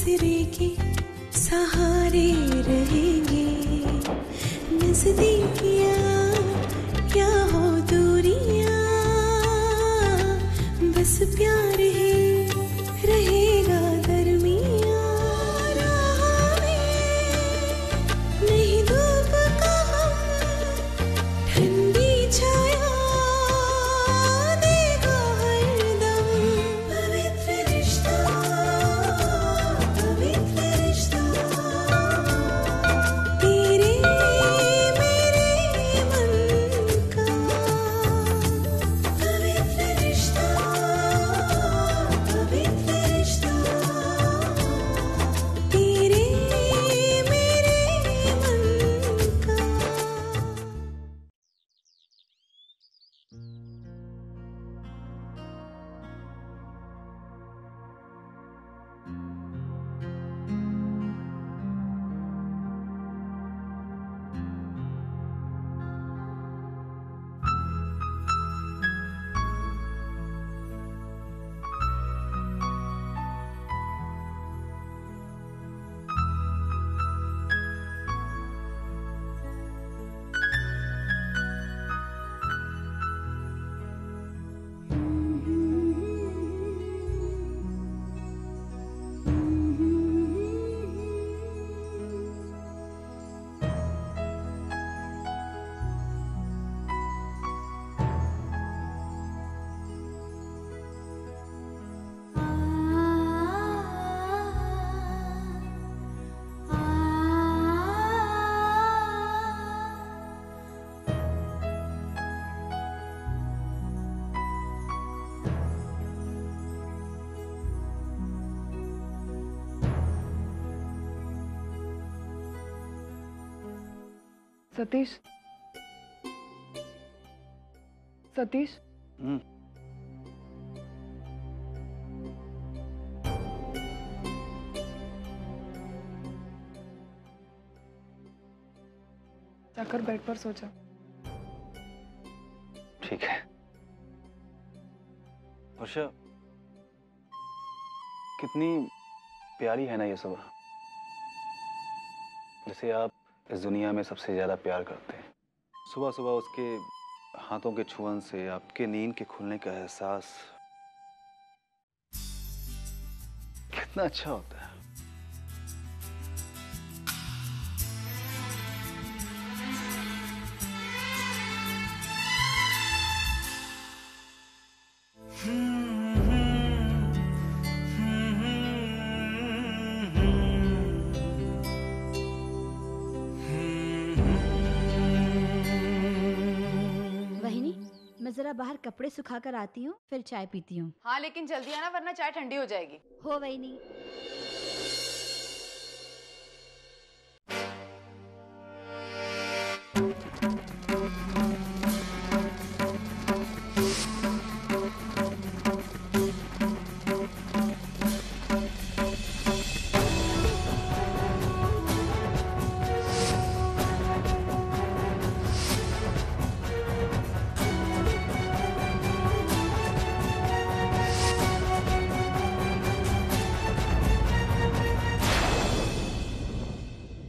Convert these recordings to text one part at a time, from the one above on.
दूसरे के सहारे रहेंगे। नजदीकियां क्या हो दूरियां, बस प्यार ही रहेगा दरमियां। राह में नहीं धूप का ठंडी छाया देगा हरदम। पवित्र रिश्ता, पवित्र रिश्ता, तेरे मेरे मन का। पवित्र रिश्ता, पवित्र रिश्ता, तेरे मेरे मन का। सतीश, सतीश, जाकर बेड पर सो जा। ठीक है। वर्षा, कितनी प्यारी है ना ये सुबह, जैसे आप इस दुनिया में सबसे ज्यादा प्यार करते हैं। सुबह सुबह उसके हाथों के छुअन से आपके नींद के खुलने का एहसास कितना अच्छा होता है। मैं जरा बाहर कपड़े सुखा कर आती हूँ, फिर चाय पीती हूँ। हाँ लेकिन जल्दी आना वरना चाय ठंडी हो जाएगी। हो वही नहीं।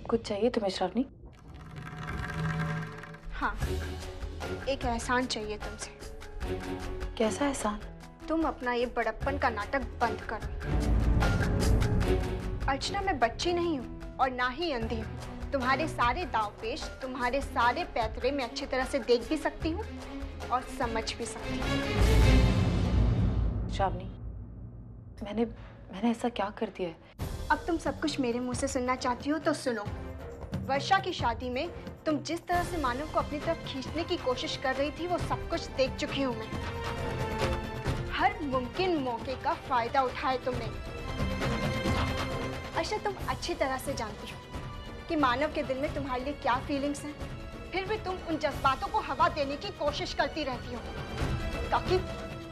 कुछ चाहिए तुम्हें श्रावणी? हाँ, एक एहसान चाहिए तुमसे। कैसा एहसान? तुम अपना ये बड़प्पन का नाटक बंद करो। अर्चना मैं बच्ची नहीं हूँ और ना ही अंधी हूँ। तुम्हारे सारे दाव पेश, तुम्हारे सारे पैतरे मैं अच्छी तरह से देख भी सकती हूँ और समझ भी सकती हूँ। श्रावणी, मैंने ऐसा क्या कर दिया है? अब तुम सब कुछ मेरे मुंह से सुनना चाहती हो तो सुनो। वर्षा की शादी में तुम जिस तरह से मानव को अपनी तरफ खींचने की कोशिश कर रही थी वो सब कुछ देख चुकी हूँ मैं। हर मुमकिन मौके का फायदा उठाए तुमने। अच्छा, तुम अच्छी तरह से जानती हो कि मानव के दिल में तुम्हारे लिए क्या फीलिंग्स हैं, फिर भी तुम उन जज्बातों को हवा देने की कोशिश करती रहती हो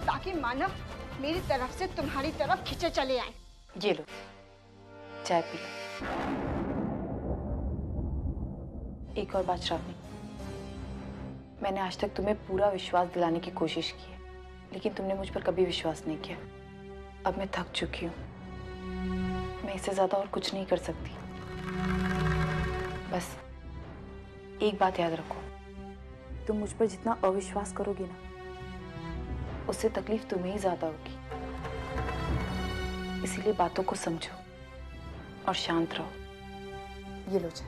ताकि मानव मेरी तरफ से तुम्हारी तरफ खींचे चले आए। ये लो चाय पी लो। एक और बात श्रावणी, मैंने आज तक तुम्हें पूरा विश्वास दिलाने की कोशिश की है, लेकिन तुमने मुझ पर कभी विश्वास नहीं किया। अब मैं थक चुकी हूँ। मैं इससे ज्यादा और कुछ नहीं कर सकती। बस एक बात याद रखो, तुम मुझ पर जितना अविश्वास करोगी ना, उससे तकलीफ तुम्हें ही ज्यादा होगी। इसीलिए बातों को समझो और शांत रहो। ये लो चाय,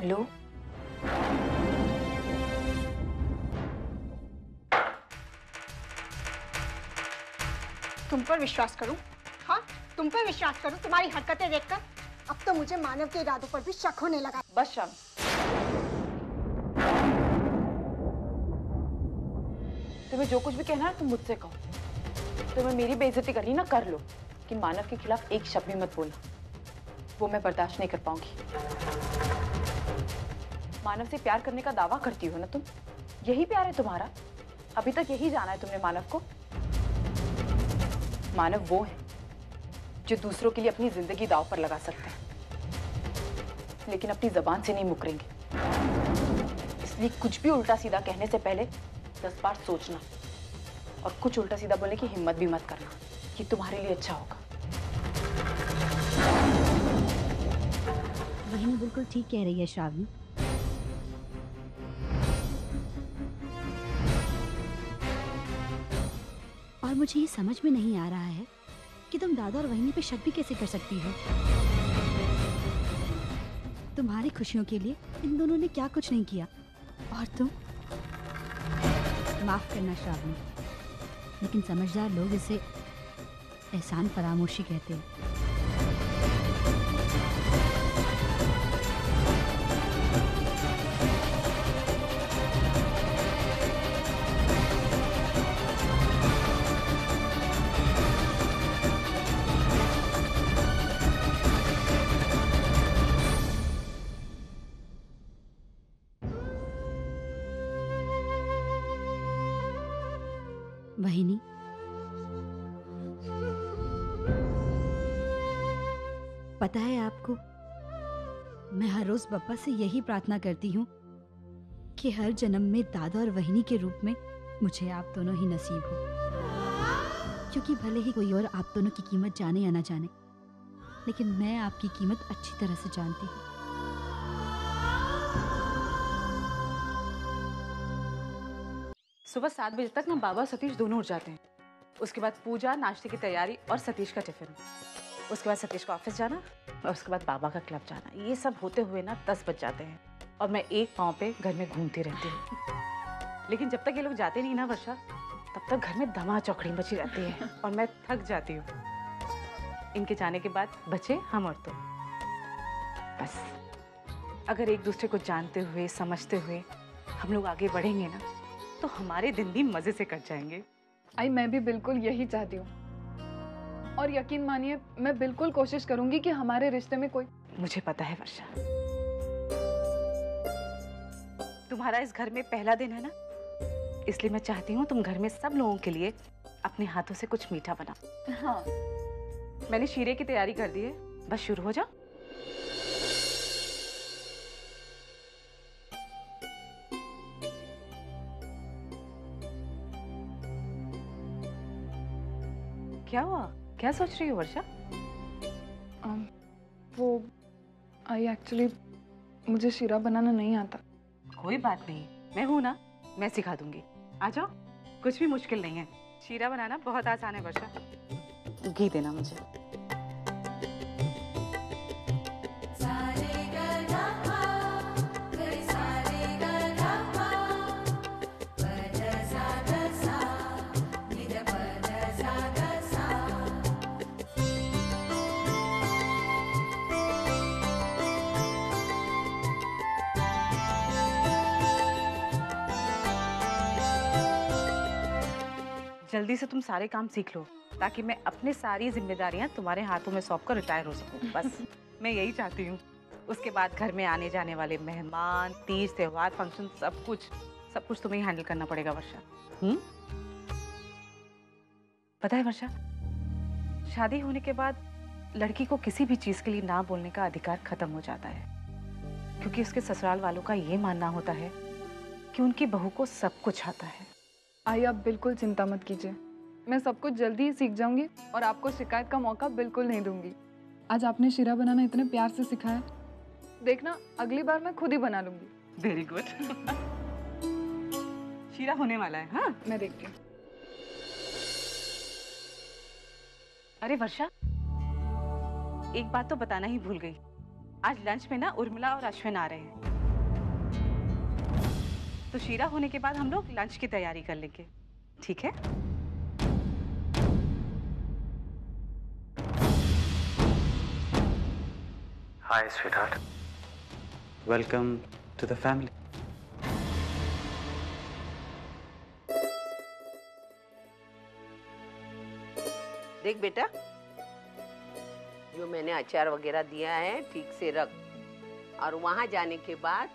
लो। तुम पर विश्वास करूं? हाँ, तुम पर विश्वास करूं? तुम्हारी हरकतें देखकर अब तो मुझे मानव के इरादों पर भी शक होने लगा। बस शाम, तुम्हें जो कुछ भी कहना है तुम मुझसे कहो। तुम्हें मेरी बेइज्जती करनी ना, कर लो, कि मानव के खिलाफ एक शब्द भी मत बोलना। वो मैं बर्दाश्त नहीं कर पाऊंगी। मानव से प्यार करने का दावा करती हो ना तुम, यही प्यार है तुम्हारा? अभी तक यही जाना है तुमने मानव को? मानव वो है जो दूसरों के लिए अपनी जिंदगी दांव पर लगा सकते हैं, लेकिन अपनी जबान से नहीं मुकरेंगे। इसलिए कुछ भी उल्टा सीधा कहने से पहले 10 बार सोचना, और कुछ उल्टा सीधा बोलने की हिम्मत भी मत करना। ये तुम्हारे लिए अच्छा होगा। वही बिल्कुल ठीक कह रही है श्रावणी। और मुझे ये समझ में नहीं आ रहा है कि तुम दादा और वहिनी पे शक भी कैसे कर सकती हो। तुम्हारी खुशियों के लिए इन दोनों ने क्या कुछ नहीं किया, और तुम। माफ करना श्रावणी, लेकिन समझदार लोग इसे एहसान फरामोशी कहते हैं। वहिनी, पता है आपको, मैं हर रोज बप्पा से यही प्रार्थना करती हूँ कि हर जन्म में दादा और वहिनी के रूप में मुझे आप दोनों ही नसीब हो। क्योंकि भले ही कोई और आप दोनों की कीमत जाने या ना जाने, लेकिन मैं आपकी कीमत अच्छी तरह से जानती हूँ। सुबह 7 बजे तक ना बाबा और सतीश दोनों उठ जाते हैं। उसके बाद पूजा, नाश्ते की तैयारी और सतीश का टिफिन। उसके बाद सतीश का ऑफिस जाना और उसके बाद बाबा का क्लब जाना। ये सब होते हुए ना 10 बज जाते हैं और मैं एक पाँव पे घर में घूमती रहती हूँ। लेकिन जब तक ये लोग जाते नहीं ना वर्षा, तब तक घर में धमा चौकड़ी मची रहती है और मैं थक जाती हूँ। इनके जाने के बाद बचे हम और तुम। बस अगर एक दूसरे को जानते हुए, समझते हुए हम लोग आगे बढ़ेंगे ना, तो हमारे दिन भी मजे से कट जाएंगे। आई, मैं भी बिल्कुल यही चाहती हूँ, और यकीन मानिए मैं बिल्कुल कोशिश करूंगी कि हमारे रिश्ते में कोई। मुझे पता है वर्षा, तुम्हारा इस घर में पहला दिन है ना, इसलिए मैं चाहती हूँ तुम घर में सब लोगों के लिए अपने हाथों से कुछ मीठा बना। हाँ, मैंने शीरे की तैयारी कर दी है, बस शुरू हो जाओ। क्या हुआ? क्या सोच रही हो वर्षा? वो आई एक्चुअली मुझे शीरा बनाना नहीं आता। कोई बात नहीं, मैं हूं ना, मैं सिखा दूंगी। आ जाओ, कुछ भी मुश्किल नहीं है। शीरा बनाना बहुत आसान है वर्षा। घी देना मुझे। जल्दी से तुम सारे काम सीख लो, ताकि मैं अपनी सारी जिम्मेदारियां तुम्हारे हाथों में सौंप कर रिटायर हो सकूं। बस मैं यही चाहती हूँ। उसके बाद घर में आने जाने वाले मेहमान, तीज, त्योहार, फंक्शन, सब कुछ तुम्हें ही हैंडल करना पड़ेगा वर्षा। पता है वर्षा, शादी होने के बाद लड़की को किसी भी चीज के लिए ना बोलने का अधिकार खत्म हो जाता है, क्योंकि उसके ससुराल वालों का ये मानना होता है कि उनकी बहू को सब कुछ आता है। आई, आप बिल्कुल चिंता मत कीजिए, मैं सब कुछ जल्दी ही सीख जाऊंगी और आपको शिकायत का मौका बिल्कुल नहीं दूंगी। आज आपने शीरा बनाना इतने प्यार से सिखाया, देखना अगली बार मैं खुद ही बना लूंगी। Very good. शीरा होने वाला है। हाँ, मैं देखती हूँ। अरे वर्षा, एक बात तो बताना ही भूल गई। आज लंच में ना उर्मिला और अश्विन आ रहे हैं, तो शीरा होने के बाद हम लोग लंच की तैयारी कर लेंगे, ठीक है? Hi sweetheart, welcome to the family. देख बेटा, जो मैंने अचार वगैरह दिया है ठीक से रख, और वहां जाने के बाद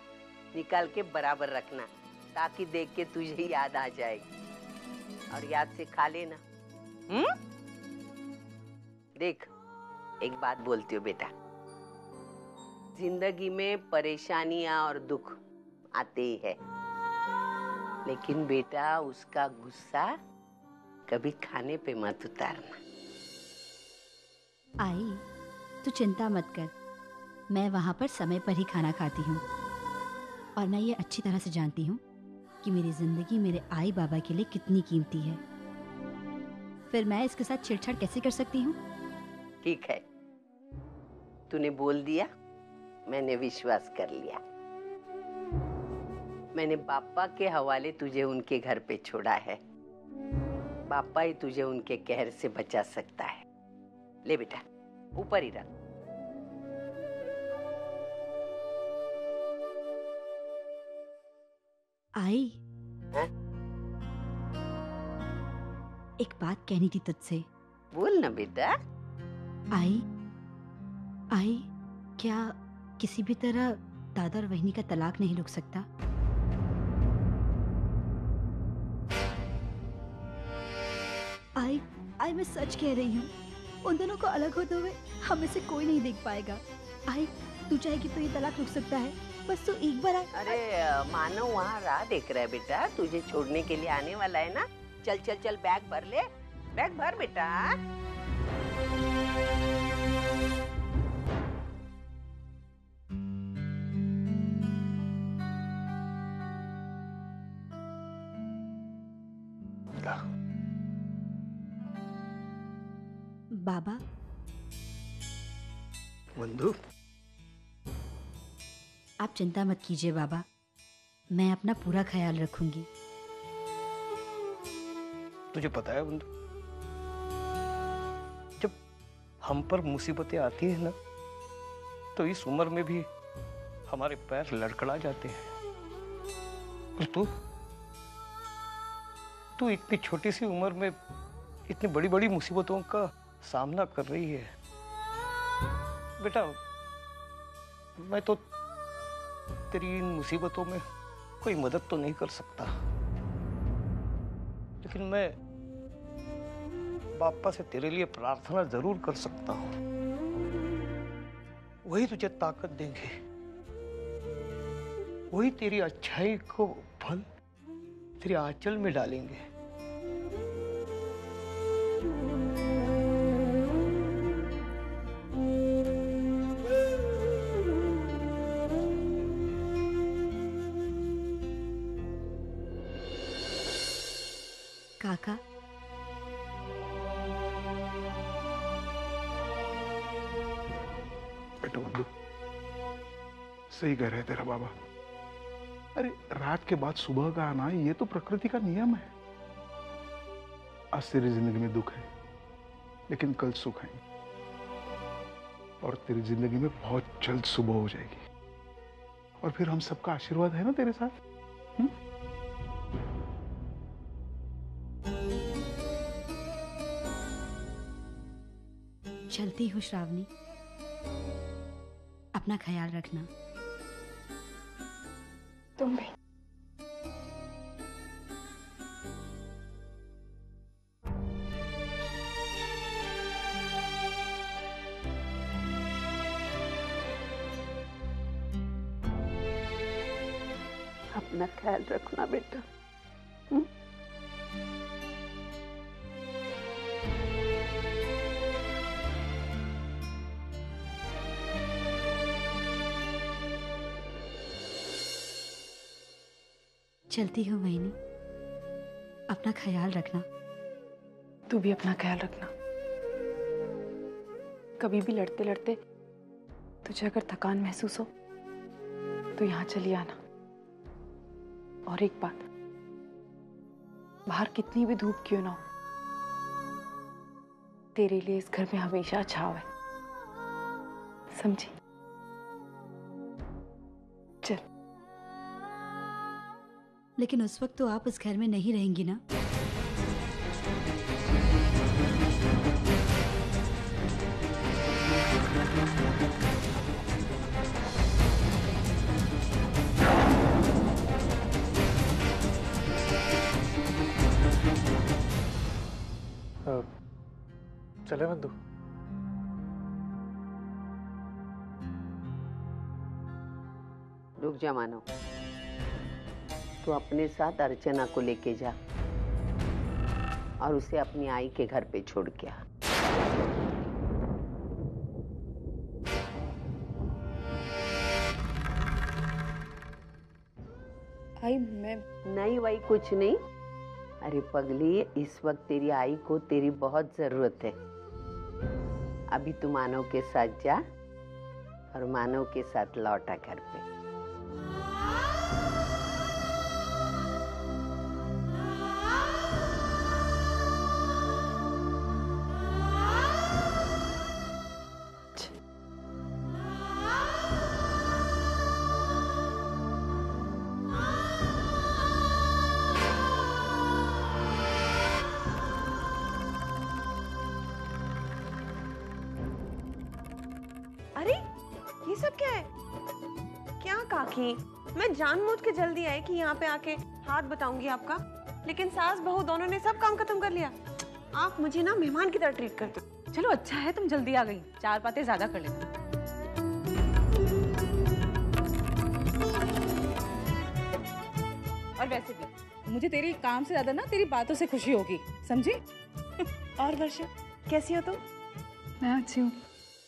निकाल के बराबर रखना, ताकि देख के तुझे याद आ जाएगी, और याद से खा लेना। देख, एक बात बोलती हूँ बेटा, जिंदगी में परेशानियां और दुख आते ही है, लेकिन बेटा उसका गुस्सा कभी खाने पे मत उतारना। आई, तू चिंता मत कर, मैं वहाँ पर समय पर ही खाना खाती हूँ, और मैं ये अच्छी तरह से जानती हूँ कि मेरी जिंदगी मेरे आई बाबा के लिए कितनी कीमती है। फिर मैं इसके साथ छेड़छाड़ कैसे कर सकती हूँ? ठीक है, तूने बोल दिया, मैंने विश्वास कर लिया। मैंने पापा के हवाले तुझे उनके घर पे छोड़ा है, पापा ही तुझे उनके कहर से बचा सकता है। ले बेटा, ऊपर ही रख। आई, हैं? एक बात कहनी थी तुझसे। बोल ना बेटा। आई, क्या किसी भी तरह दादा और वहिनी का तलाक नहीं रुक सकता? आई मैं सच कह रही हूँ, उन दोनों को अलग होते हुए हमें से कोई नहीं देख पाएगा। आई, तू चाहेगी तो ये तलाक रुक सकता है, बस तू एक बार अरे मानो वहाँ राह देख रहा है बेटा, तुझे छोड़ने के लिए आने वाला है ना। चल चल चल, बैग भर ले, बैग भर बेटा। बाबा। बंधु, आप चिंता मत कीजिए बाबा, मैं अपना पूरा ख्याल रखूंगी। तुझे पता है बंधु, जब हम पर मुसीबतें आती हैं ना, तो इस उम्र में भी हमारे पैर लड़खड़ा जाते हैं। और तू इतनी छोटी सी उम्र में इतनी बड़ी बड़ी मुसीबतों का सामना कर रही है। बेटा, मैं तो तेरी इन मुसीबतों में कोई मदद तो नहीं कर सकता, लेकिन मैं बापा से तेरे लिए प्रार्थना जरूर कर सकता हूं। वही तुझे ताकत देंगे, वही तेरी अच्छाई को फल तेरे आंचल में डालेंगे। काका, बेटा बंधु, सही कह रहे तेरा बाबा। अरे रात के बाद सुबह का आना ये तो प्रकृति का नियम है। आज तेरी जिंदगी में दुख है, लेकिन कल सुख है, और तेरी जिंदगी में बहुत जल्द सुबह हो जाएगी, और फिर हम सबका आशीर्वाद है ना तेरे साथ। चलती हूँ श्रावणी, अपना ख्याल रखना। तुम भी। अपना ख्याल रखना बेटा। चलती हूँ वहीनी, अपना ख्याल रखना। तू भी अपना ख्याल रखना। कभी भी लड़ते लड़ते तुझे अगर थकान महसूस हो तो यहाँ चली आना। और एक बात, बाहर कितनी भी धूप क्यों ना हो, तेरे लिए इस घर में हमेशा छाव है, समझी? चल। लेकिन उस वक्त तो आप इस घर में नहीं रहेंगी ना? चले बंधु? रुक जा मानो, तू अपने साथ अर्चना को लेके जा और उसे अपनी आई के घर पे छोड़ के आ। आई मैं नहीं वही कुछ नहीं। अरे पगली, इस वक्त तेरी आई को तेरी बहुत जरूरत है। अभी तू मानव के साथ जा और मानव के साथ लौटा घर पे। अरे ये सब क्या है? क्या काकी, मैं जानबूझ के जल्दी आई कि यहाँ पे आके हाथ बताऊंगी आपका, लेकिन सास बहू दोनों ने सब काम खत्म कर लिया। आप मुझे ना मेहमान की तरह ट्रीट करते हो। चलो अच्छा है तुम जल्दी आ गई, 4 बातें ज्यादा कर लेना। और वैसे भी मुझे तेरी काम से ज्यादा ना तेरी बातों से खुशी होगी, समझी? और वर्षा, कैसी हो तुम? मैं अच्छी हूँ,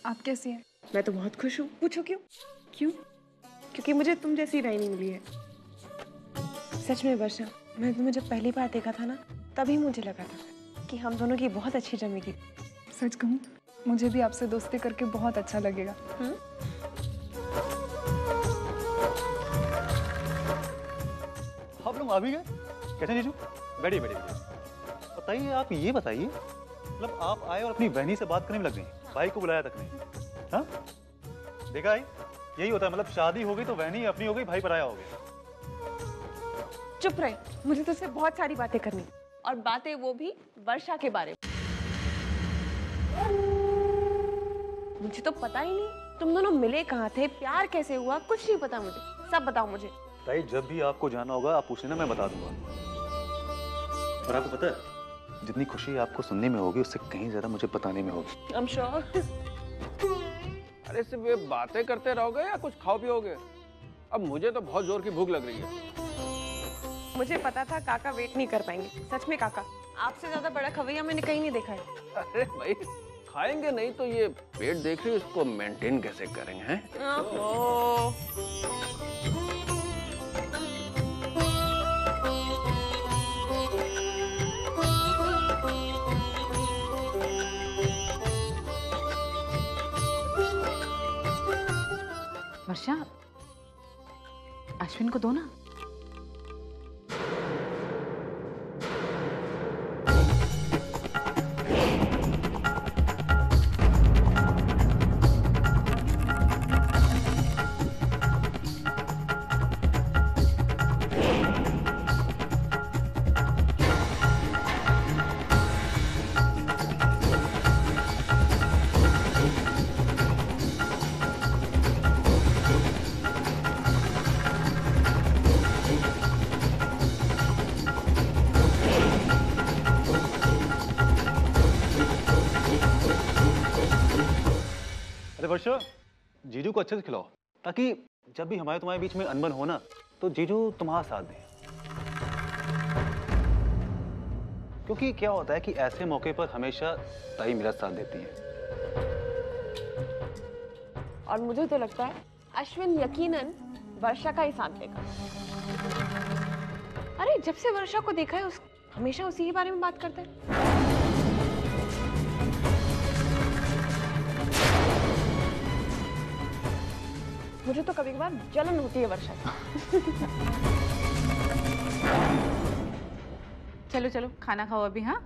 आप कैसी हैं? मैं तो बहुत खुश हूँ। पूछो क्यों? क्यों? क्योंकि मुझे तुम जैसी रानी मिली है। सच में वर्षा, मैंने तुम्हें जब पहली बार देखा था ना, तभी मुझे लगा था कि हम दोनों की बहुत अच्छी जमेगी। सच कहूँ, मुझे भी आपसे दोस्ती करके बहुत अच्छा लगेगा। आप लोग आ भी गए? कैसे जीजू? बैठिए बैठिए बैठिए। बताइए, आप ये बताइए, मतलब आप आए और अपनी बहनी से बात करने में लग गई, भाई को बुलाया तक नहीं। हाँ? देखा है, यही होता है, मतलब शादी हो गई तो बहनी अपनी हो गई, भाई पराया हो गया। चुप रहे, मुझे तुझसे बहुत सारी बातें करनी, और बातें वो भी वर्षा के बारे में। मुझे तो पता ही नहीं तुम दोनों मिले कहाँ थे, प्यार कैसे हुआ, कुछ नहीं पता मुझे। सब बताओ मुझे। ताई, जब भी आपको जाना होगा आप पूछ लेना, मैं बता दूंगा। और आपको पता है, जितनी खुशी आपको सुनने में होगी उससे कहीं ज्यादा मुझे बताने में होगी। I'm sure। अरे सिर्फ ये बातें करते रहोगे या कुछ खाओ पियोगे? अब मुझे तो बहुत जोर की भूख लग रही है। मुझे पता था काका वेट नहीं कर पाएंगे। सच में काका, आपसे ज्यादा बड़ा खवैया मैंने कहीं नहीं देखा है। अरे भाई, खाएंगे नहीं तो ये पेट देख रही हो, इसको मेंटेन कैसे करेंगे हैं? वर्षा, अश्विन को दो ना। वर्षा, जीजू को अच्छे से खिलाओ, ताकि जब भी हमारे तुम्हारे बीच में अनबन हो ना, तो जीजू तुम्हारा साथ दें। क्योंकि क्या होता है कि ऐसे मौके पर हमेशा ताई मेरा साथ देती है। और मुझे तो लगता है अश्विन यकीनन वर्षा का ही साथ देगा। अरे जब से वर्षा को देखा है उस हमेशा उसी के बारे में बात करते हैं। मुझे तो कभी कभार जलन होती है वर्षा से। चलो चलो खाना खाओ अभी। हाँ